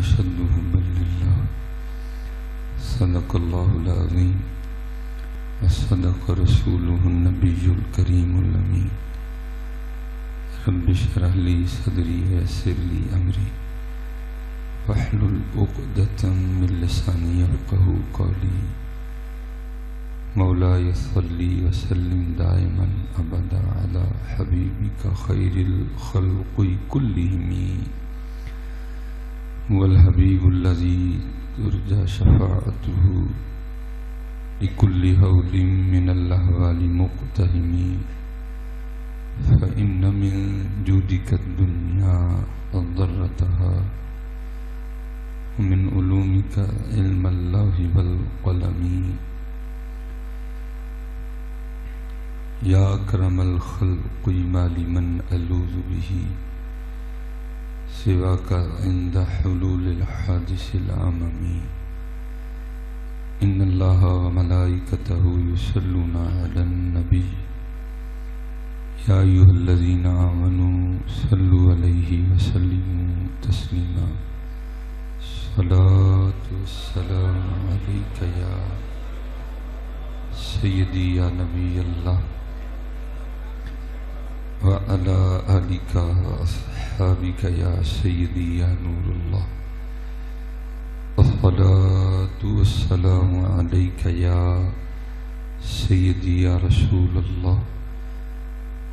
أشد حبا لله. صدق الله العظيم وصدق رسوله النبي الكريم الأمين. رب اشرح لي صدري ويسر لي أمري واحلل عقدة من لساني يفقهوا قولي. مولاي صل وسلم دائما أبدا على حبيبك خير الخلق كلهم. هو الحبيب الذي ترجى شفاعته لكل هول من الأهوال مقتهم. فإن من جودك الدنيا وضرتها ومن علومك علم الله والقلم. يا أكرم الخلق ما لمن ألوذ به سواك عند حلول الحادث العمم. إن الله وملائكته يصلون على النبي يا أيها الذين آمنوا صلوا عليه وسلموا تسليما. صلاة والسلام عليك يا سيدي يا نبي الله وعلى آلك وأصحابك يا سيدي يا نور الله. الصلاة والسلام عليك يا سيدي يا رسول الله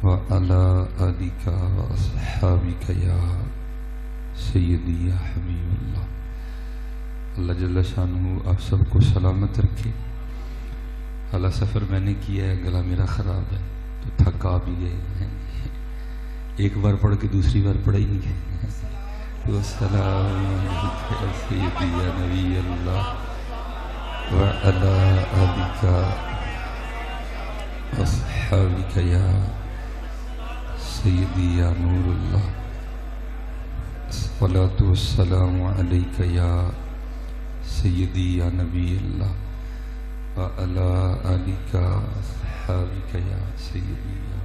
وعلى آلك وأصحابك يا سيدي يا حبيب الله. اللہ جل شانہ آپ سب کو سلامت رکھے. اعلیٰ سفر میں نے کیا ہے، گلا میرا خراب ہے تو تھکا بھی گئے ہیں. ایک بار پڑھ کے دوسری بار پڑھ ہی نہیں گئے. تو السلام علیکم سیدی یا نبی اللہ وعلی آلک واصحابک یا سیدی یا نور اللہ. الصلاۃ والسلام علیک یا سیدی یا نبی اللہ وعلی آلک واصحابک یا سیدی یا.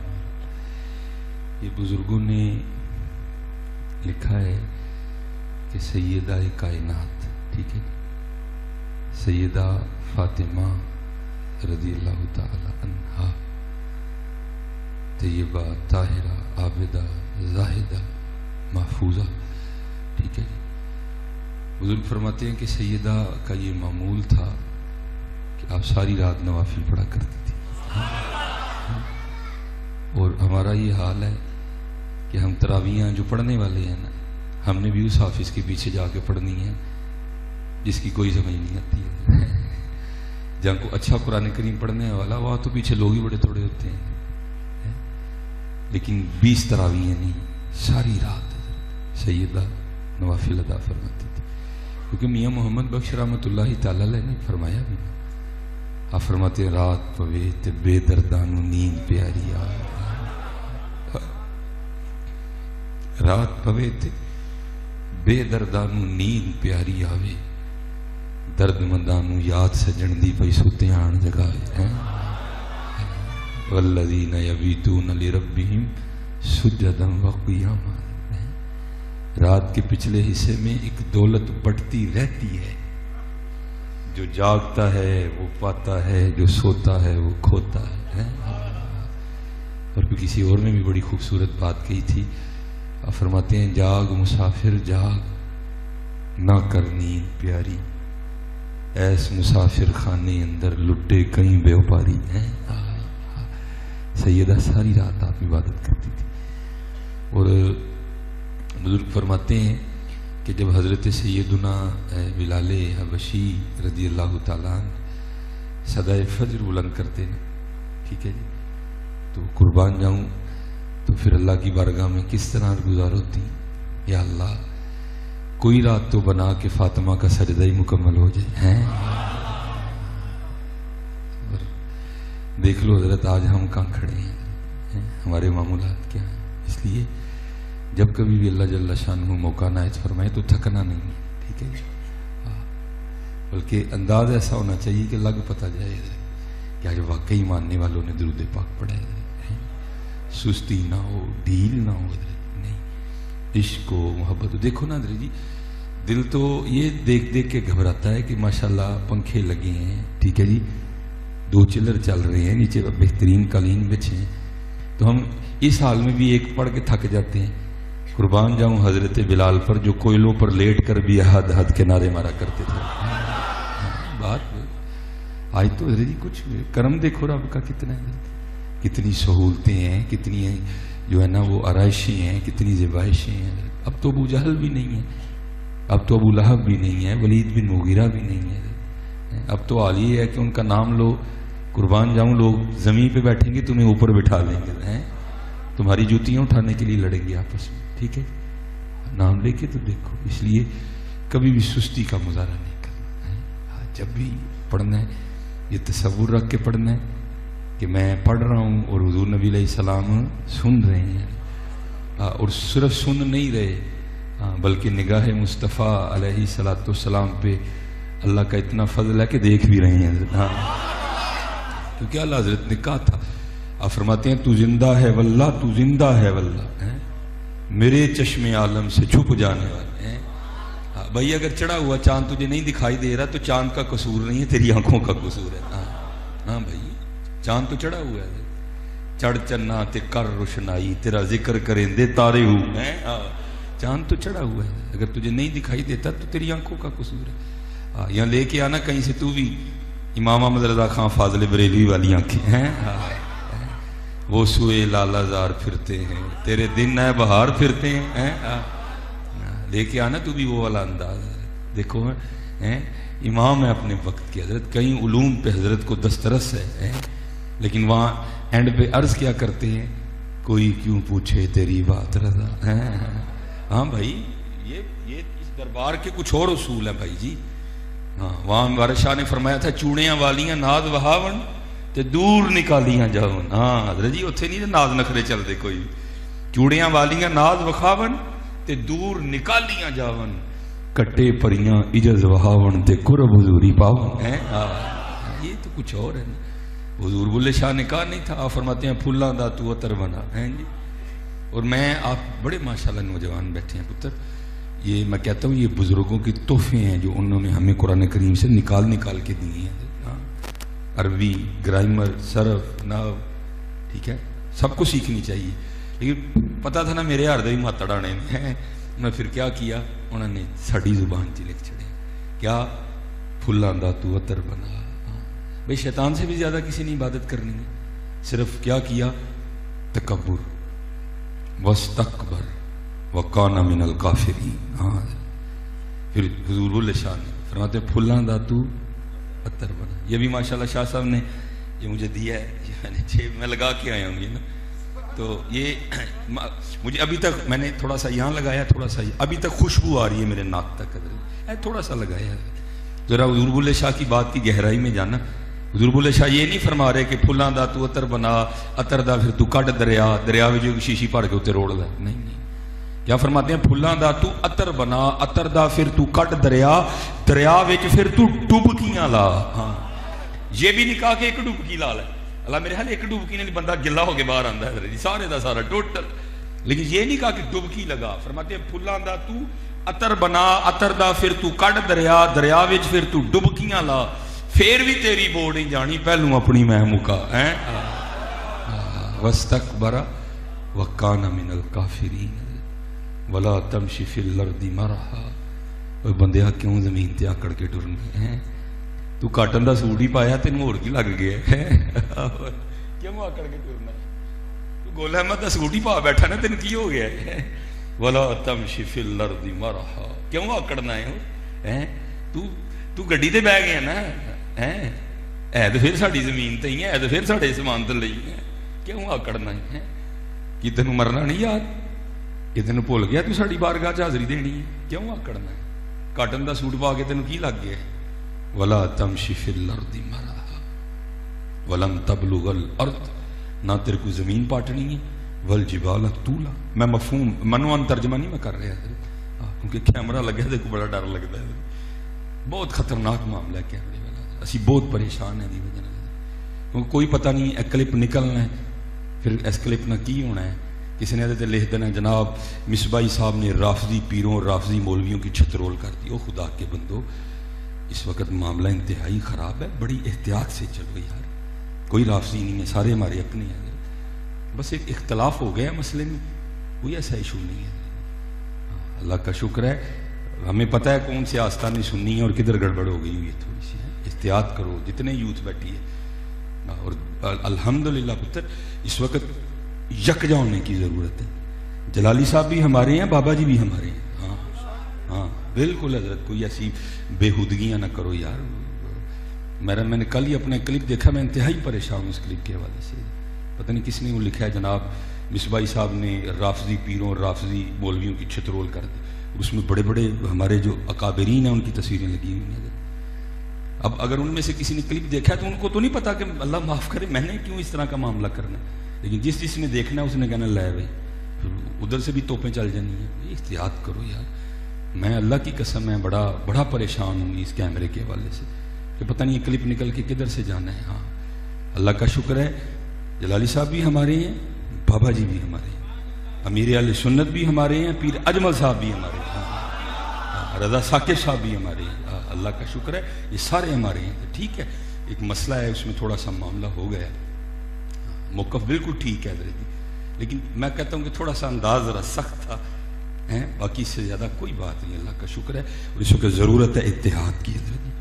یہ بزرگوں نے لکھا ہے کہ سیدہ کائنات، ٹھیک ہے، سیدہ فاطمہ رضی اللہ تعالی عنہا، طیبہ طاہرہ عابدہ زاہدہ محفوظہ، ٹھیک ہے. بزرگ فرماتے ہیں کہ سیدہ کا یہ معمول تھا کہ آپ ساری رات نوافل پڑھا کرتی تھی. اور ہمارا یہ حال ہے کہ ہم تراویحاں جو پڑھنے والے ہیں نا، ہم نے بھی اس حافظ کے پیچھے جا کے پڑھنی ہے جس کی کوئی سمجھ نہیں آتی ہے. جہاں کو اچھا قرآن کریم پڑھنے والا وہاں تو پیچھے لوگ ہی بڑے تھوڑے ہوتے ہیں. لیکن 20 تراویحیں نہیں، ساری رات سیدہ نوافل ادا فرماتی تھی. کیونکہ میاں محمد بخش رحمۃ اللہ تعالی علیہ نے فرمایا بھی، آپ فرماتے ہیں رات پوے تے بے دردانو نیند پیاری آوے. رات پوے تے بے دردانو نیند پیاری آوے، درد مندانو یاد سجن دی پئی ستیاں جگاوے. والذین یبیتون لربہم سجدا وقیاما. رات کے پچھلے حصے میں ایک دولت بٹتی رہتی ہے، جو جاگتا ہے وہ پاتا ہے، جو سوتا ہے وہ کھوتا ہے. اور پھر کسی اور میں بھی بڑی خوبصورت بات کہی تھی. آپ فرماتے ہیں جاگ مسافر جاگ نہ کر نیند پیاری، ایس مسافر خانے اندر لٹے کہیں بیوپاری ہیں. سیدہ ساری رات آپ عبادت کرتی تھی. اور بزرگ فرماتے ہیں کہ جب حضرت سیدنا بلال حبشی رضی اللہ تعالیٰ عنہ صدائے فجر بلند کرتے ہیں، ٹھیک ہے جی، تو قربان جاؤں تو پھر اللہ کی بارگاہ میں کس طرح گزار ہوتی. یا اللہ کوئی رات تو بنا کہ فاطمہ کا سجدہ ہی مکمل ہو جائے. اور دیکھ لو حضرت آج ہم کہاں کھڑے ہیں، ہمارے معمولات کیا ہیں. اس لیے جب کبھی بھی اللہ جل شانہ موقع نائز فرمائے تو تھکنا نہیں ہے، ٹھیک ہے جی. بلکہ انداز ایسا ہونا چاہیے کہ لگ پتہ جائے کہ آج واقعی ماننے والوں نے درود پاک پڑھا ہے. سستی نہ ہو، ڈھیل نہ ہو، نہیں عشق و محبت. دیکھو نا حضرت جی، دل تو یہ دیکھ دیکھ کے گھبراتا ہے کہ ماشاءاللہ پنکھے لگے ہیں، ٹھیک ہے جی، 2 چلر چل رہے ہیں، نیچے بہترین قالین بچھے ہیں، تو ہم اس حال میں بھی ایک پڑھ کے تھک جاتے ہیں۔ قربان جاؤں حضرت بلال پر جو کوئلوں پر لیٹ کر بھی احد احد کے نعرے مارا کرتے تھے۔ بات آج تو حضرت جی کچھ کرم دیکھو رب کا کتنا ہے، کتنی سہولتیں ہیں، کتنی جو ہے نا وہ آرائشیں ہیں، کتنی زیبائشیں ہیں۔ اب تو ابو جہل بھی نہیں ہے، اب تو ابو لہب بھی نہیں ہے، ولید بن مغیرہ بھی نہیں ہے، اب تو حال یہ ہے کہ ان کا نام لو، قربان جاؤں لوگ زمین پہ بیٹھیں گے تمہیں اوپر بٹھا لیں گے، تمہاری جوتیاں اٹھانے کے لیے لڑیں گے آپس میں، ٹھیک ہے، نام لے کے تو دیکھو۔ اس لیے کبھی بھی سستی کا مظاہرہ نہیں کرنا ہے، جب بھی پڑھنا ہے یہ تصور رکھ کے پڑھنا ہے کہ میں پڑھ رہا ہوں اور حضور نبی علیہ السلام سن رہے ہیں، اور صرف سن نہیں رہے بلکہ نگاہ مصطفیٰ علیہ السلام پہ اللہ کا اتنا فضل ہے کہ دیکھ بھی رہے ہیں حضرت، کیونکہ اللہ حضرت نے کہا تھا، آپ فرماتے ہیں تو زندہ ہے واللہ، تو زندہ ہے واللہ، میرے چشم عالم سے چھپ جانے والے ہیں۔ بھائی اگر چڑھا ہوا چاند تجھے نہیں دکھائی دے رہا تو چاند کا قصور نہیں ہے، تیری آنکھوں کا قصور ہے۔ ہاں بھائی چاند تو چڑھا ہوا ہے، چڑھ چنا تے کر روشنائی، تیرا ذکر کریں دے تارے ہوں، چاند تو چڑھا ہوا ہے، اگر تجھے نہیں دکھائی دیتا تو تیری آنکھوں کا قصور ہے۔ یہاں لے کے آنا کہیں سے تو بھی امام احمد رضا خان فاضل بریلوی والی آنکھیں ہیں، وہ سوئے لالا زار پھرتے ہیں، تیرے دن ہے بہار پھرتے ہیں، لے کے آنا تو بھی وہ والا انداز۔ دیکھو امام ہے اپنے وقت کے، حضرت کئی علوم پہ حضرت کو دسترس ہے، لیکن وہاں اینڈ پہ عرض کیا کرتے ہیں، کوئی کیوں پوچھے تیری بات رضا۔ ہاں بھائی یہ اس دربار کے کچھ اور اصول ہیں بھائی جی۔ ہاں وہاں وارث شاہ نے فرمایا تھا چوڑیاں والیاں ناز وہاون تے دور نکالیاں جاون۔ ہاں حضرت جی اتھے نہیں ناز نخرے چل دے کوئی، چوڑیاں والیاں ناز وکھاون تے دور نکالیاں جاون، کٹے پریاں اجز وہاون تے قرب حضوری پاون۔ یہ تو کچھ اور ہے نا، حضور بلے شاہ نے کہا نہیں تھا، آپ فرماتے ہیں پھلاں دا تو عطر بنا ہے جی۔ اور میں آپ بڑے ماشاءاللہ نوجوان بیٹھے ہیں پتر، یہ میں کہتا ہوں یہ بزرگوں کی تحفے ہیں جو انہوں نے ہمیں قرآن کریم سے نکال کے دی ہیں، عربی گرامر صرف نحو، ٹھیک ہے، سب کو سیکھنی چاہیے، لیکن پتا تھا نا میرے ہر دے ماتڑ آنے ہیں، میں پھر کیا کیا، انہوں نے ساڈی زبان چ لکھ چھڑے، کیا پھلاں دا تو عطر بنا۔ بھئی شیطان سے بھی زیادہ کسی نے عبادت کرنی ہے، صرف کیا کیا، تکبر واستکبر وکان من الکافرین۔ ہاں پھر حضور بلے شاہ نے فرماتے پھلاں دا تو عطر بنا۔ یہ بھی ماشاءاللہ شاہ صاحب نے یہ مجھے دیا ہے، میں لگا کے آیا ہوں یہ نا، تو یہ مجھے ابھی تک میں نے تھوڑا سا یہاں لگایا، تھوڑا سا ابھی تک خوشبو آ رہی ہے میرے ناک تک، تھوڑا سا لگایا ہے۔ ذرا حضور بلے شاہ کی بات کی گہرائی میں جانا، حضور بلے شاہ یہ نہیں فرما رہے کہ پھلاں دا تو عطر بنا، عطر دا پھر تو کٹ دریا میں جو شیشی پھڑ کے اتنے روڑ دا، نہیں، کیا فرماتے ہیں پھلاں دا تو عطر بنا، عطر دا پھر تو کٹ دریا وچ پھر تو ڈبکیاں لا۔ ہاں یہ بھی نہیں کہا کہ ایک ڈبکی لا لے، اللہ میرے حال ایک ڈبکی نہیں بندہ گلا ہو کے باہر آندا ہے سارے دا سارا ٹوٹل، لیکن یہ نہیں کہا کہ ڈبکی لگا، فرماتے ہیں پھلاں دا تو عطر بنا، عطر دا پھر تو کٹ دریا وچ پھر تو ڈبکیاں لا، پھر بھی تیری بوڑ نہیں جانی، پہلوں اپنی میں مکا۔ واستکبر وکان من الکافرین ولا تمشی فی الارض مرحا۔ اوے بندیا کیوں زمین تے آکڑ کے ٹرنا ہے، تو کاٹن دا سوٹ ہی پایا تینوں ہور کی لگ گیا ہے، کیوں آکڑ کے ٹرنا، تو گول احمد دا سوٹ ہی پا بیٹھا نا، تین کی ہو گیا ہے، ولا تمشی فی الارض مرحا، کیوں آکڑنا ہے، تو گڈی تے بہ گیا نا، ہے تو پھر ساڈی زمین تے ہی ہے تو پھر ساڈے سامان تے لئی ہے، کیوں آکڑنا ہے، کہ تینوں مرنا نہیں یاد، کہ تینوں بھول گیا تو ساڈی بارگاہ چ حاضری دینی ہے، کیوں آکڑنا ہے، کاٹن دا سوٹ پا کے تینوں کی لگ گیا، ولا تمشی فی الارض مرحا ولن تبلغ الارض، نہ تیرے کو زمین پاٹنی ہے، والجبال طولا۔ میں مفہوم منوان ترجمہ نہیں میں کر رہا، کیونکہ کیمرہ لگا ہے کو بڑا ڈر لگتا ہے، بہت خطرناک معاملہ ہے کیمرے والا، اسی بہت پریشان ہیں دی وجہ کیونکہ کوئی پتہ نہیں، ایک کلپ نکلنا ہے پھر اس کلپ نہ کی ہونا ہے، کسی نے حضرت لکھ دینا جناب مصباحی صاحب نے رافضی پیروں اور رافضی مولویوں کی چھترول کر دی. او خدا کے بندو، اس وقت معاملہ انتہائی خراب ہے، بڑی احتیاط سے چلو یار. کوئی رافضی نہیں ہے، سارے ہمارے اپنے ہیں. بس ایک اختلاف ہو گیا مسئلے میں، کوئی ایسا ایشو نہیں ہے. اللہ کا شکر ہے ہمیں پتہ ہے کون سے آستانے سننی ہے اور کدھر گڑبڑ ہو گئی ہوئی ہے تھوڑی سی. احتیاط کرو جتنے یوتھ بیٹھی ہے. اور الحمدللہ پتر اس وقت یکجا ہونے کی ضرورت ہے. جلالی صاحب بھی ہمارے ہیں، بابا جی بھی ہمارے ہیں. ہاں ہاں بالکل حضرت، کوئی ایسی بےہودگیاں نہ کرو یار. میں نے کل ہی اپنا کلپ دیکھا، میں انتہائی پریشان ہوں اس کلپ کے حوالے سے. پتہ نہیں کس نے وہ لکھا ہے جناب مصباحی صاحب نے رافضی پیروں اور رافضی مولویوں کی چھترول کر دی. اس میں بڑے بڑے ہمارے جو اکابرین ہیں ان کی تصویریں لگی ہوئی ہیں. اب اگر ان میں سے کسی نے کلپ دیکھا ہے تو ان کو تو نہیں پتا کہ اللہ معاف کرے میں نے کیوں اس طرح کا معاملہ کرنا ہے. لیکن جس نے دیکھنا ہے اس نے کہنا لائے بھائی، ادھر سے بھی توپیں چل جانی ہیں. احتیاط کرو یار. میں اللہ کی قسم ہے بڑا پریشان ہوں اس کیمرے کے حوالے سے کہ پتہ نہیں یہ کلپ نکل کے کدھر سے جانا ہے. ہاں اللہ کا شکر ہے جلالی صاحب بھی ہمارے ہیں، بابا جی بھی ہمارے ہیں، امیر اہل سنت بھی ہمارے ہیں، پیر اجمل صاحب بھی ہمارے ہیں، رضا ثاقب صاحب بھی ہمارے ہیں. اللہ کا شکر ہے یہ سارے ہمارے ہیں. ٹھیک ہے، ایک مسئلہ ہے اس میں تھوڑا سا معاملہ ہو گیا. موقف بالکل ٹھیک ہے حضرت جی، لیکن میں کہتا ہوں کہ تھوڑا سا انداز ذرا سخت تھا. باقی اس سے زیادہ کوئی بات نہیں. اللہ کا شکر ہے اور اس وقت ضرورت ہے اتحاد کی حضرت جی.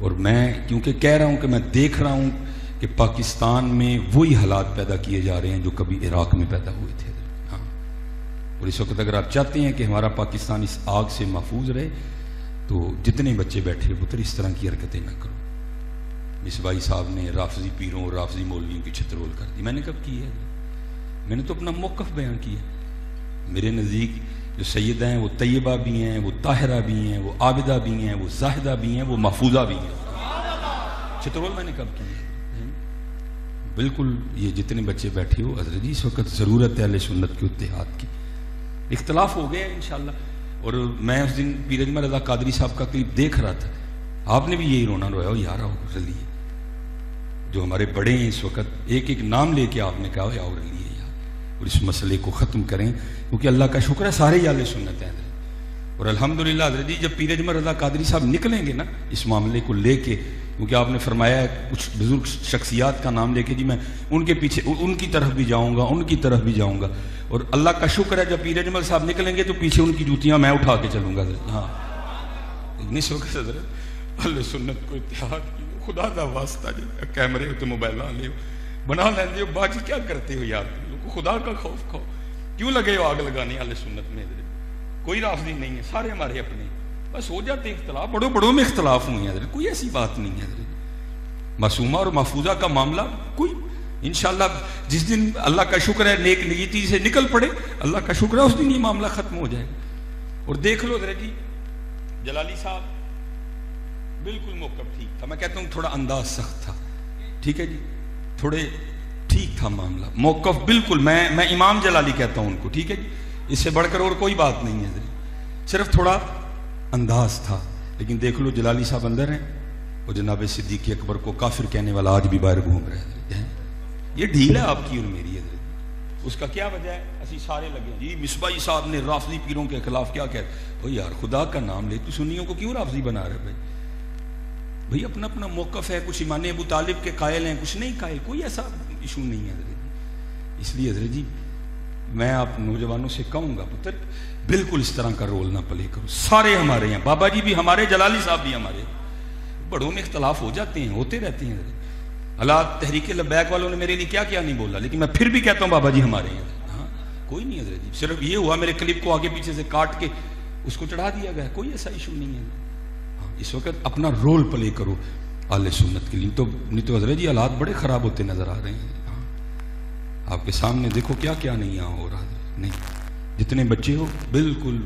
اور میں کیونکہ کہہ رہا ہوں کہ میں دیکھ رہا ہوں کہ پاکستان میں وہی حالات پیدا کیے جا رہے ہیں جو کبھی عراق میں پیدا ہوئے تھے. ہاں اور اس وقت اگر آپ چاہتے ہیں کہ ہمارا پاکستان اس آگ سے محفوظ رہے تو جتنے بچے بیٹھے پتر اس طرح کی حرکتیں نہ کرو. مصباحی صاحب نے رافضی پیروں اور رافضی مولویوں کی چھترول کر دی. میں نے کب کی ہے؟ میں نے تو اپنا موقف بیان کیا. میرے نزدیک جو سیدہ ہیں وہ طیبہ بھی ہیں، وہ طاہرہ بھی ہیں، وہ عابدہ بھی ہیں، وہ زاہدہ بھی ہیں، وہ محفوظہ بھی ہیں. چھترول میں نے کب کی ہے؟ بالکل یہ جتنے بچے بیٹھے ہو حضرت جی اس وقت ضرورت ہے اہل سنت کے اتحاد کی. اختلاف ہو گیا انشاءاللہ. اور میں اس دن پیر اجمل رضا قادری صاحب کا کلپ دیکھ رہا تھا. آپ نے بھی یہی رونا رویا ہو یار آؤ رلیے. جو ہمارے بڑے ہیں اس وقت ایک ایک نام لے کے آپ نے کہا آؤ رلیے یار اور اس مسئلے کو ختم کریں. کیونکہ اللہ کا شکر ہے سارے اہل سنت ہیں. اور الحمدللہ حضرت جی جب پیر اجمل رضا قادری صاحب نکلیں گے نا اس معاملے کو لے کے، کیونکہ آپ نے فرمایا ہے کچھ بزرگ شخصیات کا نام لے کے جی میں ان کے پیچھے ان کی طرف بھی جاؤں گا، ان کی طرف بھی جاؤں گا. اور اللہ کا شکر ہے جب پیر اجمل صاحب نکلیں گے تو پیچھے ان کی جوتیاں میں اٹھا کے چلوں گا. ہاں اس وقت حضرت اہل سنت کو اتحاد کی خدا دا واسطہ جی کیمرے ہوتے موبائل لے بنا لیندے ہو باجی کیا کرتے ہو یار؟ خدا کا خوف کھاؤ. کیوں لگے ہو آگ لگانے اہل سنت میں؟ کوئی رافضی نہیں ہے، سارے ہمارے اپنے. بس ہو جاتے اختلاف، بڑوں میں اختلاف ہوئی ہیں حضرت، کوئی ایسی بات نہیں ہے حضرت. معصومہ اور محفوظہ کا معاملہ کوئی انشاءاللہ جس دن اللہ کا شکر ہے نیک نیتی سے نکل پڑے اللہ کا شکر ہے اس دن یہ معاملہ ختم ہو جائے گا. اور دیکھ لو حضرت جی جلالی صاحب بالکل موقف ٹھیک تھا. میں کہتا ہوں تھوڑا انداز سخت تھا. ٹھیک ہے جی، تھوڑے ٹھیک تھا معاملہ، موقف بالکل میں امام جلالی کہتا ہوں ان کو. ٹھیک ہے جی، اس سے بڑھ کر اور کوئی بات نہیں ہے، صرف تھوڑا انداز تھا. لیکن دیکھ لو جلالی صاحب اندر ہیں اور جناب صدیق اکبر کو کافر کہنے والا آج بھی باہر گھوم رہے ہیں. یہ ڈھیل ہے آپ کی اور میری ہے. اس کا کیا وجہ ہے؟ اسی سارے لگے جی مصباحی صاحب نے رافضی پیروں کے خلاف کیا کہتے ہو یار خدا کا نام لے تو سنیوں کو کیوں رافضی بنا رہے بھائی اپنا اپنا موقف ہے. کچھ ایمان ابو طالب کے قائل ہیں، کچھ نہیں قائل، کوئی ایسا ایشو نہیں ہے حضرت. اس لیے حضرت جی میں آپ نوجوانوں سے کہوں گا پتر بالکل اس طرح کا رول نہ پلے کرو. سارے ہمارے ہیں، بابا جی بھی ہمارے، جلالی صاحب بھی ہمارے. بڑوں میں اختلاف ہو جاتے ہیں، ہوتے رہتے ہیں. حالات تحریک لبیک والوں نے میرے لیے کیا کیا نہیں بولا، لیکن میں پھر بھی کہتا ہوں بابا جی ہمارے ہیں. ہاں کوئی نہیں حضرت جی، صرف یہ ہوا میرے کلپ کو آگے پیچھے سے کاٹ کے اس کو چڑھا دیا گیا، کوئی ایسا ایشو نہیں ہے. ہاں اس وقت اپنا رول پلے کرو اہل سنت کے لیے. نہیں تو حضرت جی حالات بڑے خراب ہوتے نظر آ رہے ہیں. ہاں آپ کے سامنے دیکھو کیا کیا نہیں یہاں ہو رہا. نہیں جتنے بچے ہو بالکل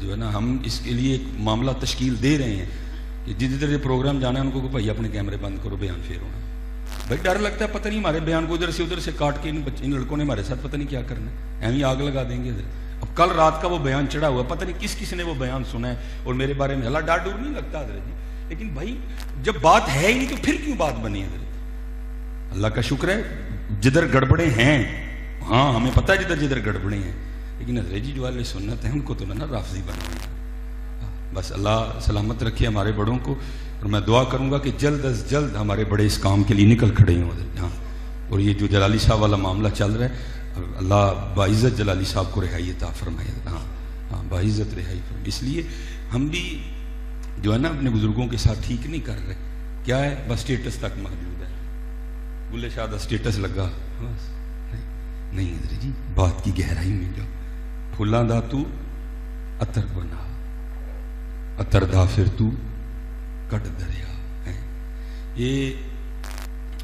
جو ہے نا ہم اس کے لیے ایک معاملہ تشکیل دے رہے ہیں کہ جدھر یہ پروگرام جانا ہے ان کو بھائی اپنے کیمرے بند کرو، بیان پھیر ہونا. بھائی ڈر لگتا ہے پتہ نہیں ہمارے بیان کو ادھر سے کاٹ کے ان لڑکوں نے ہمارے ساتھ پتہ نہیں کیا کرنا ہے، ایویں آگ لگا دیں گے. اب کل رات کا وہ بیان چڑھا ہوا، پتہ نہیں کس نے وہ بیان سنا ہے اور میرے بارے میں اللہ ڈر ڈور نہیں لگتا حضرت جی. لیکن بھائی جب بات ہے ہی نہیں تو پھر کیوں بات بنی حضرت؟ اللہ کا شکر ہے جدھر گڑبڑے ہیں ہاں ہمیں پتہ ہے جدھر جدھر گڑبڑیں ہیں، لیکن حضرت جی جو اہل سنت ہیں ان کو تو نہ رافضی بنانا. بس اللہ سلامت رکھے ہمارے بڑوں کو، اور میں دعا کروں گا کہ جلد از جلد ہمارے بڑے اس کام کے لیے نکل کھڑے ہوں حضرت. ہاں اور یہ جو جلالی صاحب والا معاملہ چل رہا ہے، اللہ باعزت جلالی صاحب کو رہائی عطا فرمائے. ہاں ہاں باعزت رہائی فرمائے. اس لیے ہم بھی جو ہے نا اپنے بزرگوں کے ساتھ ٹھیک نہیں کر رہے. کیا ہے بس اسٹیٹس تک محدود ہے. بلے شاہ دا اسٹیٹس لگا بس نہیں حضرت جی، بات کی گہرائی میں جاؤ. پھلاں دا تو عطر بنا، عطر دا پھر تو کٹ دریا. یہ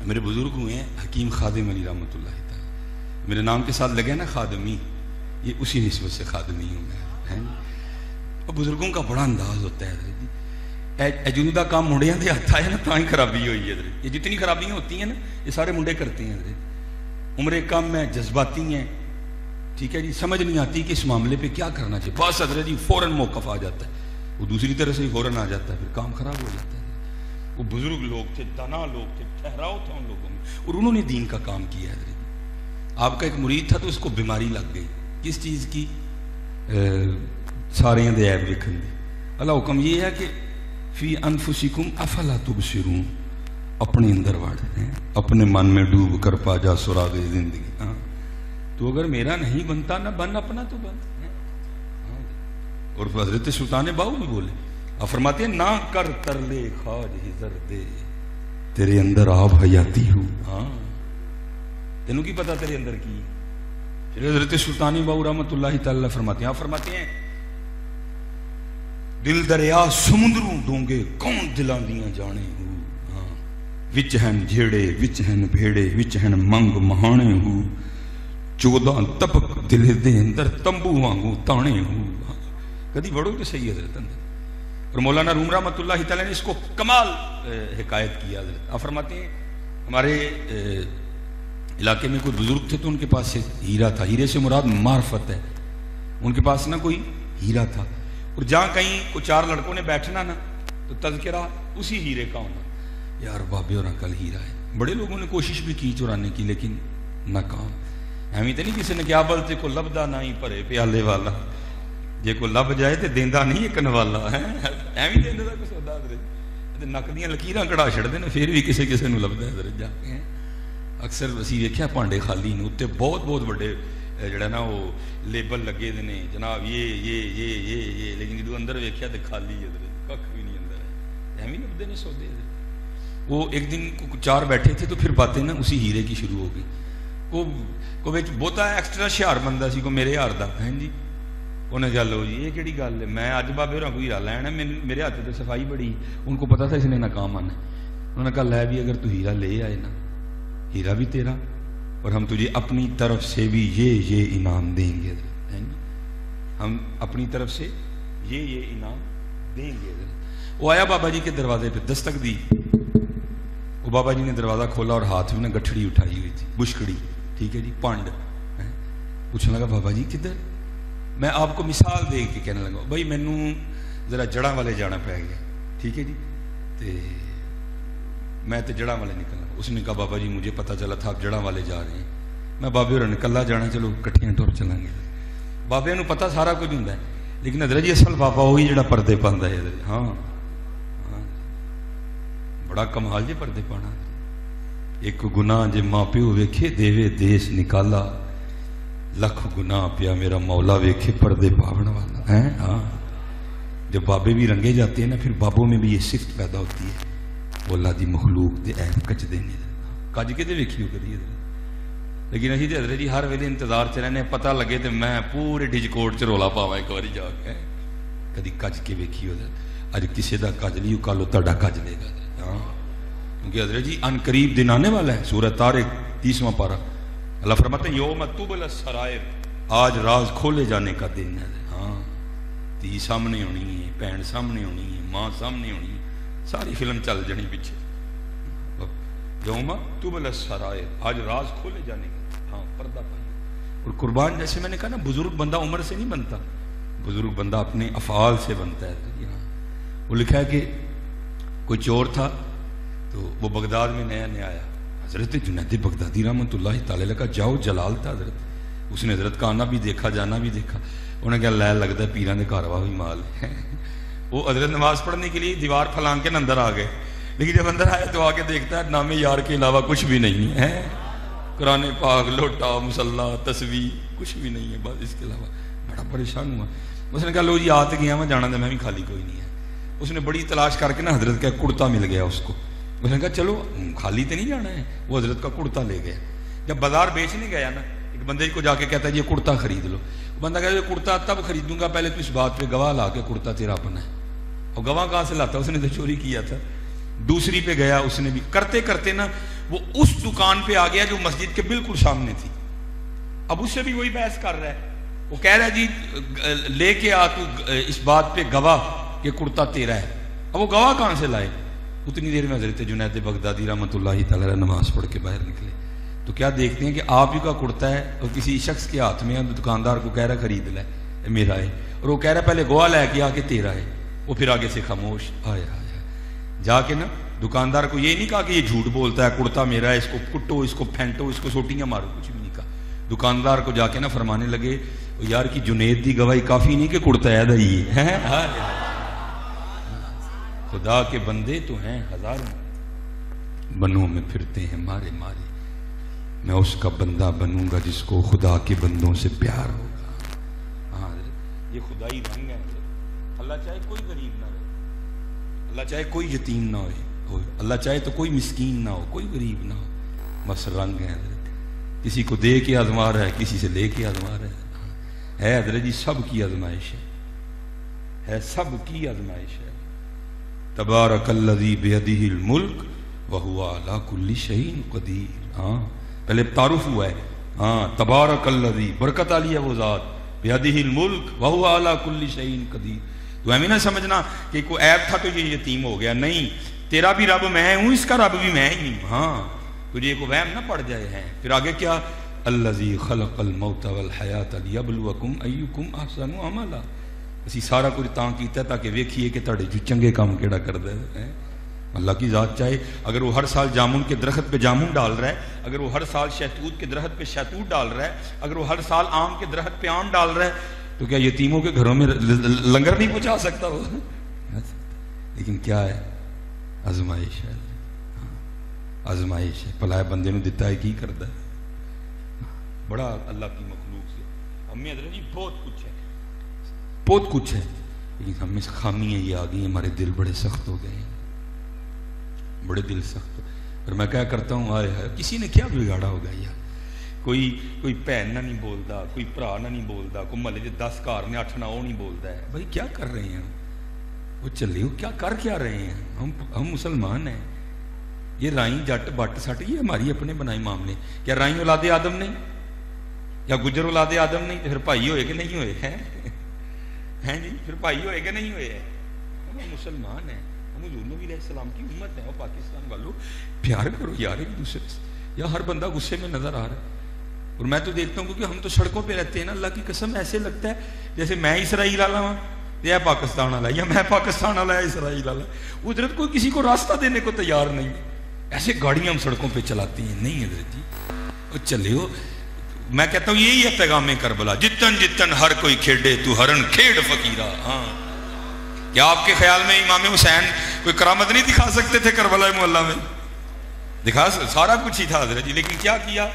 میرے بزرگ ہوئے ہیں حکیم خادم علی رحمۃ اللہ تعالی، میرے نام کے ساتھ لگے نا خادمی، یہ اسی نسبت سے خادمی ہوں میں. اور بزرگوں کا بڑا انداز ہوتا ہے حضرت جی. جنودا کام منڈیاں دے ہاتھ آئے نا تو ہی خرابی ہوئی ہے حضرت. یہ جتنی خرابیاں ہوتی ہیں نا یہ سارے منڈے کرتے ہیں حضرت. عمریں کم ہیں، جذباتی ہیں، ٹھیک ہے جی، سمجھ نہیں آتی کہ اس معاملے پہ کیا کرنا چاہیے. بس حضرت جی فوراً موقف آ جاتا ہے، وہ دوسری طرح سے فوراً آ جاتا ہے، پھر کام خراب ہو جاتا ہے. وہ بزرگ لوگ تھے، دانا لوگ تھے، ٹھہراؤ تھا ان لوگوں میں، اور انہوں نے دین کا کام کیا ہے حضرت. آپ کا ایک مرید تھا تو اس کو بیماری لگ گئی، کس چیز کی؟ سارے دے عیب لکھن دی. اللہ حکم یہ ہے کہ فی انفسکم افلا تبصرون، اپنے اندر وڑ ہیں، اپنے من میں ڈوب کر پا جا سراغ زندگی. ہاں تو اگر میرا نہیں بنتا نہ بن اپنا تو بن. اور حضرت سلطان باؤ بھی بولے، آپ فرماتے ہیں نہ کر ترلے خواج ہزر دے، تیرے اندر آب حیاتی ہوں. ہاں تینوں کی پتا تیرے اندر کی؟ حضرت سلطان باؤ رحمۃ اللہ تعالی فرماتے ہیں، آپ فرماتے ہیں دل دریا سمندروں ڈونگے کون دلان دیاں جانے ہو. ہاں وچ ہن جھیڑے، وچ ہن بھیڑے، وچ ہن منگ مہانے ہو، 14 تپک دل دے اندر تمبو وانگو تانے ہو. کدی بڑھو تو صحیح حضرت اندر. اور مولانا روم رحمۃ اللہ تعالی نے اس کو کمال حکایت کیا حضرت. آپ فرماتے ہیں ہمارے علاقے میں کوئی بزرگ تھے تو ان کے پاس سے ہیرا تھا. ہیرے سے مراد معرفت ہے. ان کے پاس نا کوئی ہیرا تھا، اور جہاں کہیں کوئی 4 لڑکوں نے بیٹھنا نا تو تذکرہ اسی ہیرے کا ہونا. یار بابے اور کل ہیرا ہے. بڑے لوگوں نے کوشش بھی کی چرانے کی لیکن ناکام. ایویں تو نہیں کسی نے کیا بولتے کو لبدا نہ ہی پرے پیالے والا، جے کو لب جائے تو دیندہ نہیں ایک نوالا ہے. ایویں دیندے دا کوئی سودا حضرت، نک دیاں لکیراں کڑا چھڑدے نے پھر بھی کسے کسے نو لبدا حضرت جا کے. اکثر اسی ویکھیا پانڈے خالی نے اتنے بہت بہت بڑے جڑا نا وہ لیبل لگے دے نے جناب یہ لیکن جدو اندر ویکھیا تو خالی حضرت، کھ بھی نہیں اندر ہے. ایویں لبدے نے سودے حضرت. وہ ایک دن 4 بیٹھے تھے تو پھر باتیں نا اسی ہیرے کی شروع ہو گئی. کو بہتا ایکسٹرا شہار بندہ سی کو میرے یار دا ہیں جی. انہیں کہا لو جی یہ کہڑی گل ہے، میں اج بابے ہوراں کوئی ہیرا لینا ہے، میرے ہاتھ تو صفائی بڑی. ان کو پتا تھا اس نے ناکام آنا. انہوں نے کہا لے بھی اگر تو ہیرا لے آئے نا، ہیرا بھی تیرا اور ہم تجھے اپنی طرف سے بھی یہ انعام دیں گے. ہم اپنی طرف سے یہ انعام دیں گے. وہ آیا بابا جی کے دروازے پہ، دستک دی. وہ بابا جی نے دروازہ کھولا اور ہاتھ میں نا گٹھڑی اٹھائی ہوئی تھی، بشکڑی، ٹھیک ہے جی، پانڈ. پوچھنے لگا بابا جی کدھر؟ میں آپ کو مثال دے کے کہنے لگا بھائی مینوں ذرا جڑاں والے جانا پہ گیا، ٹھیک ہے جی، میں تو جڑاں والے نکلنا. اس نے کہا بابا جی مجھے پتا چلا تھا آپ جڑاں والے جا رہے ہیں. میں بابے اور نکلا جانا، چلو کٹھیاں ٹر چلیں گے. بابے نو پتا سارا کچھ ہوں لیکن حضرت جی اصل بابا وہی جڑا پردے پاندا ہے. ہاں بڑا کمال جی پردے پانا. ایک گناہ جے ماں پیو ویکھے دیوے دیس نکالا، لکھ گناہ پیا میرا مولا ویکھے پردے پاون والا ہے. ہاں جب بابے بھی رنگے جاتے ہیں نا پھر بابوں میں بھی یہ صفت پیدا ہوتی ہے، وہ اللہ دی مخلوق دے عیب کچ دینے کج کے ویکھی ہو کدی. لیکن اسی حضرت جی ہر ویلے انتظار چ رہنے، پتہ لگے تو میں پورے ڈیجکوٹ چ رولا پاواں ایک باری جا کے. کدی کج کے ویکھی ہو اج کسی دا کج لیو کل تہاڈا کج لے گا. ہاں کیونکہ حضرت جی ان قریب دن آنے والا ہے. سورۃ طارق 30واں پارہ اللہ فرماتے ہیں یوم تبلی السرائر، آج راز کھولے جانے کا دن ہے. ہاں تھی سامنے ہونی ہے، بہن سامنے ہونی ہے، ماں سامنے ہونی ہے، ساری فلم چل جانی پیچھے. یوم تبلی السرائر، آج راز کھولے جانے کا. ہاں پردہ پائی. اور قربان جیسے میں نے کہا نا بزرگ بندہ عمر سے نہیں بنتا، بزرگ بندہ اپنے افعال سے بنتا ہے. وہ لکھا ہے کہ کوئی چور تھا تو وہ بغداد میں نیا نیا آیا. حضرت جنید بغدادی رحمۃ اللہ تعالی کا جاؤ جلال تھا حضرت. اس نے حضرت کا آنا بھی دیکھا جانا بھی دیکھا. انہیں کہا لے لگتا ہے پیران دے گھر وا بھی مال ہے. وہ حضرت نماز پڑھنے کے لیے دیوار پھلانگ کے اندر آ گئے, لیکن جب اندر آیا تو آ کے دیکھتا ہے نام یار کے علاوہ کچھ بھی نہیں ہے. قرآن پاک, لوٹا, مصلی, تسبیح کچھ بھی نہیں ہے بس اس کے علاوہ. بڑا پریشان ہوا. اس نے کہا لو جی آ تو گیا میں جانا تھا, میں بھی خالی کوئی نہیں ہے. اس نے بڑی تلاش کر کے نا حضرت کا کرتا مل گیا اس کو. اس نے کہا چلو خالی تو نہیں جانا ہے. وہ حضرت کا کرتا لے گیا. جب بازار بیچنے گیا نا, ایک بندے کو جا کے کہتا ہے یہ کرتا خرید لو. بندہ کہتا ہے یہ کرتا تب خریدوں گا پہلے تو اس بات پہ گواہ لا کے کرتا تیرا اپنا ہے. اور گواہ کہاں سے لاتا, اس نے تو چوری کیا تھا. دوسری پہ گیا, اس نے بھی کرتے کرتے نا وہ اس دکان پہ آ گیا جو مسجد کے بالکل سامنے تھی. اب اس سے بھی وہی بحث کر رہا ہے. وہ کہہ رہا ہے جی لے کے آ تو اس بات پہ گواہ کہ کرتا تیرا ہے. اب وہ گواہ کہاں سے لائے؟ اتنی دیر میں حضرت جنید بغدادی رحمۃ اللہ تعالی علیہ نماز پڑھ کے باہر نکلے تو کیا دیکھتے ہیں کہ آپ ہی کا کرتا ہے اور کسی شخص کے ہاتھ میں, دکاندار کو کہہ رہا خرید لے میرا ہے, اور وہ کہہ رہا پہلے گواہ لے کے آ کے تیرا ہے. وہ پھر آگے سے خاموش. آیا جا کے نا دکاندار کو یہ نہیں کہا کہ یہ جھوٹ بولتا ہے, کرتا میرا ہے, اس کو کٹو, اس کو پھینٹو, اس کو سوٹیاں مارو, کچھ بھی نہیں کہا. دکاندار کو جا کے نا فرمانے لگے یار کی جنید دی گواہی کافی نہیں کہ کرتا ہے. خدا کے بندے تو ہیں ہزاروں, بنوں میں پھرتے ہیں مارے مارے. میں اس کا بندہ بنوں گا جس کو خدا کے بندوں سے پیار ہوگا. ہاں یہ خدائی رنگ ہے. اللہ چاہے کوئی غریب نہ رہے, اللہ چاہے کوئی یتیم نہ ہو, اللہ چاہے تو کوئی مسکین نہ ہو, کوئی غریب نہ ہو. بس رنگ ہے حضرت. کسی کو دے کے آزما رہا ہے, کسی سے لے کے آزما رہا ہے حضرت جی. سب کی آزمائش ہے, سب کی آزمائش ہے. تبارک الذی بیدہ الملک وہو علی کل شیء قدیر. ہاں پہلے تعارف ہوا ہے. ہاں تبارک الذی, برکت والی ہے وہ ذات, بیدہ الملک وہو علی کل شیء قدیر. تو ہمیں نہ سمجھنا کہ کوئی عیب تھا تو یہ یتیم ہو گیا. نہیں, تیرا بھی رب میں ہوں, اس کا رب بھی میں ہی ہوں. ہاں تجھے کو وہم نہ پڑ جائے ہیں. پھر آگے کیا, الذی خلق الموت والحیات لیبلوکم ایکم احسن عملا. اسی سارا کچھ تاں کیتا ہے تاکہ ویکھیے کہ تہاڈے جو چنگے کام کیڑا کردا ہے. اللہ کی ذات چاہے اگر وہ ہر سال جامن کے درخت پہ جامن ڈال رہا ہے, اگر وہ ہر سال شہتوت کے درخت پہ شہتوت ڈال رہا ہے, اگر وہ ہر سال آم کے درخت پہ آم ڈال رہا ہے, تو کیا یتیموں کے گھروں میں لنگر نہیں پہنچا سکتا وہ؟ لیکن کیا ہے, آزمائش ہے. آزمائش ہے. پلائے بندے نے دیتا ہے کی کرتا ہے. بڑا اللہ کی مخلوق سے ہمیں حضرت جی بہت کچھ ہے, بہت کچھ ہے, لیکن ہم میں خامیاں یہ آ گئی, ہمارے دل بڑے سخت ہو گئے ہیں, بڑے دل سخت. اور میں کیا کرتا ہوں, آئے ہے کسی نے کیا بگاڑا ہوگا یار. کوئی بہن نہ نہیں بولتا, کوئی برا نہ نہیں بولتا, کوئی محلے 10 گھر نے 8 نہ وہ نہیں بولتا ہے. بھائی کیا کر رہے ہیں وہ, چلے کیا کر کیا رہے ہیں ہم مسلمان ہیں. یہ رائیں جٹ بٹ سٹ یہ ہماری اپنے بنائے معاملے. کیا رائیں اولاد آدم نہیں, یا گجر اولاد آدم نہیں, تو پھر بھائی ہوئے کہ نہیں ہوئے ہیں جی, پھر بھائی ہوئے کہ نہیں ہوئے ہیں. ہم مسلمان ہیں, ہم حضور نبی علیہ السلام کی امت ہے. اور پاکستان والوں پیار کرو یار ایک دوسرے سے. یا ہر بندہ غصے میں نظر آ رہا ہے. اور میں تو دیکھتا ہوں کیونکہ ہم تو سڑکوں پہ رہتے ہیں نا, اللہ کی قسم ایسے لگتا ہے جیسے میں اسرائیل والا ہوں یا پاکستان والا, یا میں پاکستان والا یا اسرائیل والا. حضرت کوئی کسی کو راستہ دینے کو تیار نہیں. ایسے گاڑیاں ہم سڑکوں پہ چلاتے ہیں. نہیں حضرت جی وہ چلے ہو. میں کہتا ہوں یہی ہے پیغام کربلا, جتن جتن ہر کوئی کھیڑے تو ہرن کھیڑ فقیرہ. ہاں کیا آپ کے خیال میں امام حسین کوئی کرامت نہیں دکھا سکتے تھے کربلا معلیٰ میں؟ دکھا سارا کچھ ہی تھا حضرت جی, لیکن کیا کیا,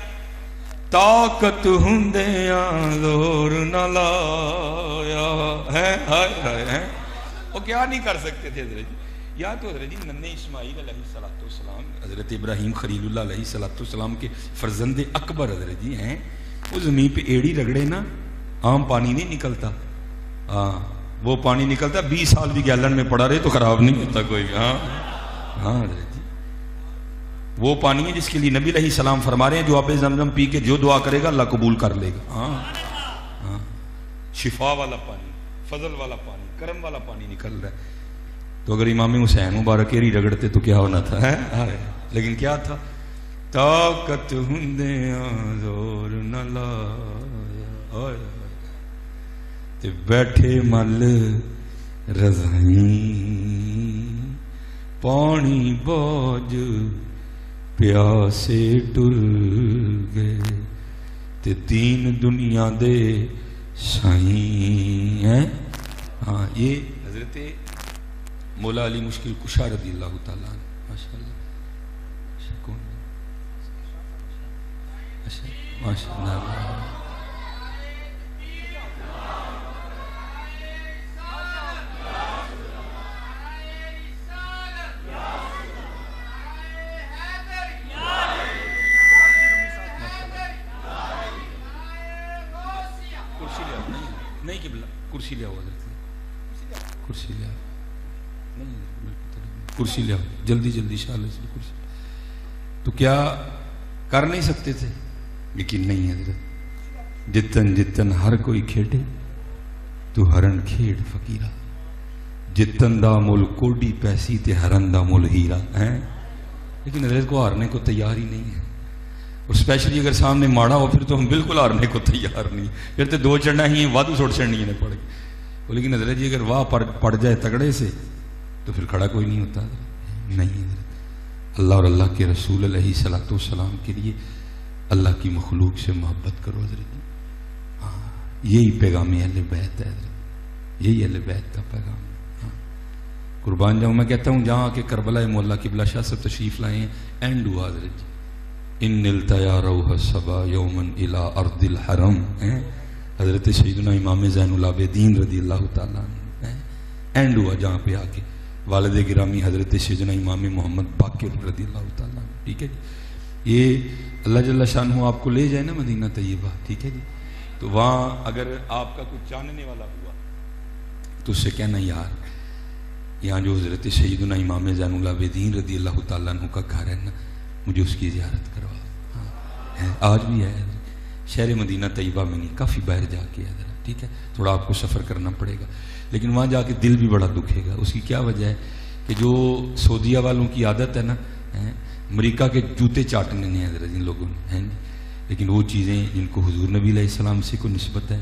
طاقت ہندیاں زور نہ لایا ہے. وہ کیا نہیں کر سکتے تھے حضرت جی. یا تو حضرت جی ننھے اسماعیل علیہ السلام, حضرت ابراہیم خلیل اللہ علیہ السلام کے فرزند اکبر حضرت جی ہیں. وہ زمین پہ ایڑی رگڑے نا, عام پانی نہیں نکلتا. ہاں وہ پانی نکلتا 20 سال بھی گیلن میں پڑا رہے تو خراب نہیں ہوتا کوئی. ہاں حضرت جی وہ پانی ہے جس کے لیے نبی علیہ السلام فرما رہے ہیں جو آب زمزم پی کے جو دعا کرے گا اللہ قبول کر لے گا. ہاں شفا والا پانی, فضل والا پانی, کرم والا پانی نکل رہا ہے. تو اگر امام حسین مبارک ایری رگڑتے تو کیا ہونا تھا, لیکن کیا تھا, طاقت ہندیاں زور نہ لایا تے بیٹھے مل رضائیں پانی بوجھ پیاسے ٹل گئے تے دین دنیا دے سائیں ہیں. ہاں یہ حضرت مولا علی مشکل کشا رضی اللہ تعالیٰ عنہ. ماشاءاللہ کون ماشاءاللہ. نہیں کہ کرسی لے آؤ حضرت, کرسی لے آؤ, کرسی لے آؤ جلدی جلدی شاءاللہ سے کرسی. تو کیا کر نہیں سکتے تھے؟ لیکن نہیں حضرت, جتن جتن ہر کوئی کھیڑے تو ہرن کھیڑ فقیرہ, جتن دا مول کوڈی پیسی تے ہرن دا مول ہیرا ہیں. لیکن حضرت کو ہارنے کو تیار ہی نہیں ہے, اور اسپیشلی اگر سامنے ماڑا ہو پھر تو ہم بالکل ہارنے کو تیار نہیں. پھر تو دو چڑھنا ہی وادو چھوڑ چڑھنی ہے پڑ گئی. لیکن حضرت جی اگر واہ پڑ جائے تگڑے سے تو پھر کھڑا کوئی نہیں ہوتا. نہیں حضرت, اللہ اور اللہ کے رسول علیہ الصلوۃ والسلام کے لیے اللہ کی مخلوق سے محبت کرو حضرت. ہاں یہی پیغام اہل بیت ہے حضرت, یہی اہل بیت کا پیغام. ہاں قربان جاؤں, میں کہتا ہوں جہاں کہ کربلا مولا قبلہ شاہ صاحب تشریف لائے ہیں, اینڈ ہوا حضرت جی ان نلتا یا روح الصبا یومن الی ارض الحرم. حضرت سیدنا امام زین العابدین رضی اللہ تعالیٰ عنہ اینڈ ہوا جہاں پہ آ کے والد گرامی حضرت سیدنا امام محمد باقر رضی اللہ تعالیٰ عنہ. ٹھیک ہے جی, یہ اللہ جل شانہ آپ کو لے جائے نا مدینہ طیبہ, ٹھیک ہے جی, تو وہاں اگر آپ کا کچھ جاننے والا ہوا تو اس سے کہنا یار یہاں جو حضرت سیدنا امام زین العابدین رضی اللہ تعالیٰ عنہ کا گھر ہے نا, مجھے اس کی زیارت کروا. ہاں آج بھی ہے شہر مدینہ طیبہ میں نہیں, کافی باہر جا کے ہے ذرا, ٹھیک ہے, تھوڑا آپ کو سفر کرنا پڑے گا, لیکن وہاں جا کے دل بھی بڑا دکھے گا. اس کی کیا وجہ ہے کہ جو سعودیہ والوں کی عادت ہے نا, امریکہ کے جوتے چاٹنے نہیں حضرت جن لوگوں نے ہیں, لیکن وہ چیزیں جن کو حضور نبی علیہ السلام سے کوئی نسبت ہے,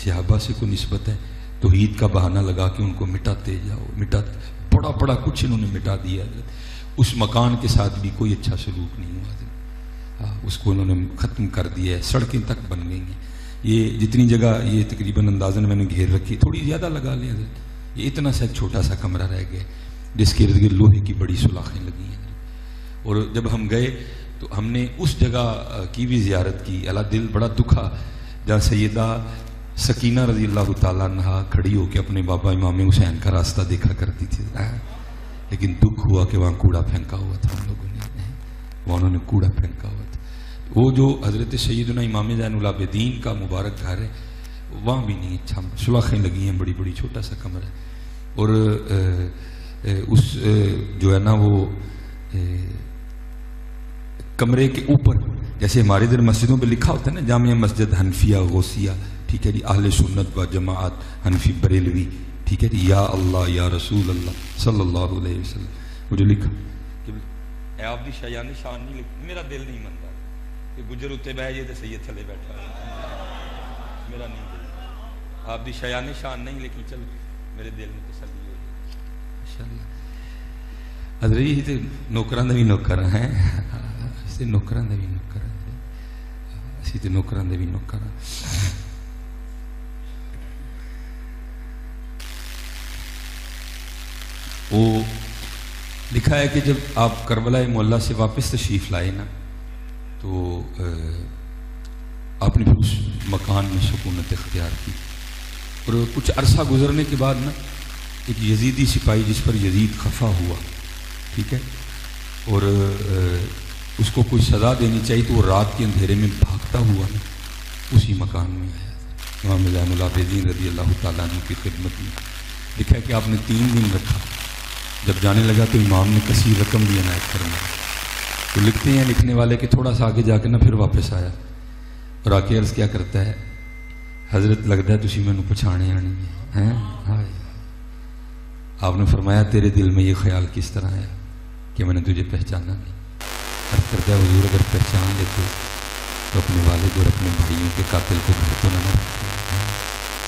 صحابہ سے کوئی نسبت ہے, توحید کا بہانہ لگا کے ان کو مٹاتے جاؤ, مٹاتے بڑا بڑا کچھ انہوں نے مٹا دیا حضرت. اس مکان کے ساتھ بھی کوئی اچھا سلوک نہیں ہوا حضرت, اس کو انہوں نے ختم کر دیا ہے, سڑکیں تک بن گئی ہیں. یہ جتنی جگہ یہ تقریباً اندازاً میں نے گھیر رکھی, تھوڑی زیادہ لگا لیں حضرت, یہ اتنا سا چھوٹا سا کمرہ رہ گیا جس کے ارد گرد لوہے کی بڑی سلاخیں لگی ہیں. اور جب ہم گئے تو ہم نے اس جگہ کی بھی زیارت کی, اللہ دل بڑا دکھا جہاں سیدہ سکینہ رضی اللہ تعالیٰ عنہ کھڑی ہو کے اپنے بابا امام حسین کا راستہ دیکھا کرتی تھی. لیکن دکھ ہوا کہ وہاں کوڑا پھینکا ہوا تھا, ہم لوگوں نے وہاں انہوں نے کوڑا پھینکا ہوا تھا. وہ جو حضرت سیدنا امام زین العابدین کا مبارک گھر ہے وہاں بھی نہیں اچھا, سلاخیں لگی ہیں بڑی بڑی, چھوٹا سا کمرہ ہے. اور اس جو ہے نا وہ کمرے کے اوپر جیسے ہمارے ادھر مسجدوں پہ لکھا ہوتا ہے نا جامعہ مسجد حنفیہ غوثیہ, ٹھیک ہے جی, اہل سنت و جماعت حنفی بریلوی, ٹھیک ہے جی, یا اللہ یا رسول اللہ صلی اللہ علیہ وسلم, وہ جو لکھا کہ اے آپ دی شایان شان نہیں لکھ, میرا دل نہیں منتا کہ گجر اتنے بہ جائے تو سید تھلے بیٹھا, میرا نہیں دل, آپ دی شایان شان نہیں, لیکن چل میرے دل میں تسلی ہو جائے ماشاءاللہ. حضرت یہ تو نوکران دا بھی نوکر ہیں, اسے نوکران دا بھی نوکر ہیں, اسی تو نوکران دا بھی نوکر ہیں. وہ لکھا ہے کہ جب آپ کربلا معلیٰ سے واپس تشریف لائے نا تو آپ نے پھر اس مکان میں سکونت اختیار کی, اور کچھ عرصہ گزرنے کے بعد نا ایک یزیدی سپاہی جس پر یزید خفا ہوا, ٹھیک ہے, اور اس کو کوئی سزا دینی چاہیے تو وہ رات کے اندھیرے میں بھاگتا ہوا نا اسی مکان میں آیا امام زین العابدین رضی اللہ تعالیٰ عنہ کی خدمت میں. لکھا ہے کہ آپ نے 3 دن رکھا, جب جانے لگا تو امام نے کثیر رقم بھی عنایت فرمائی. تو لکھتے ہیں لکھنے والے کہ تھوڑا سا آگے جا کے نا پھر واپس آیا اور آ کے عرض کیا کرتا ہے, حضرت لگتا ہے تسی میں پچھانے آنی ہے. آپ نے فرمایا تیرے دل میں یہ خیال کس طرح آیا کہ میں نے تجھے پہچانا نہیں. عرض کرتا ہے حضور اگر پہچان لیتے تو اپنے والد اور اپنے بھائیوں کے قاتل کو گھر تو نہ رکھتے,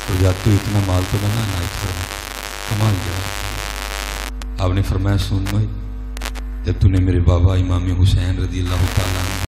تو جاتے ہو اتنا مال تو نہ عنایت فرمایا, کمال جواب. آپ نے فرمایا سن لو, جب تو نے میرے بابا امام حسین رضی اللہ تعالیٰ